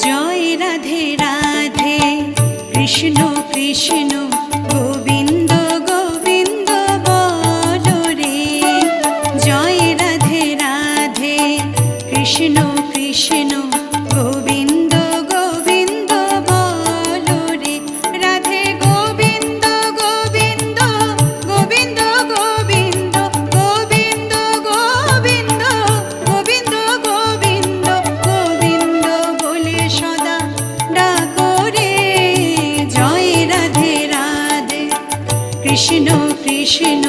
জয় রাধে রাধে কৃষ্ণ কৃষ্ণ গোবিন্দ গোবিন্দ বলো রে। জয় রাধে রাধে কৃষ্ণ কৃষ্ণ গোবিন্দ গোবিন্দ বলো রে। রাধে গোবিন্দ গোবিন্দ গোবিন্দ গোবিন্দ গোবিন্দ গোবিন্দ গোবিন্দ গোবিন্দ গোবিন্দ বলে সদা ডাকো রে। জয় রাধে রাধে কৃষ্ণ কৃষ্ণ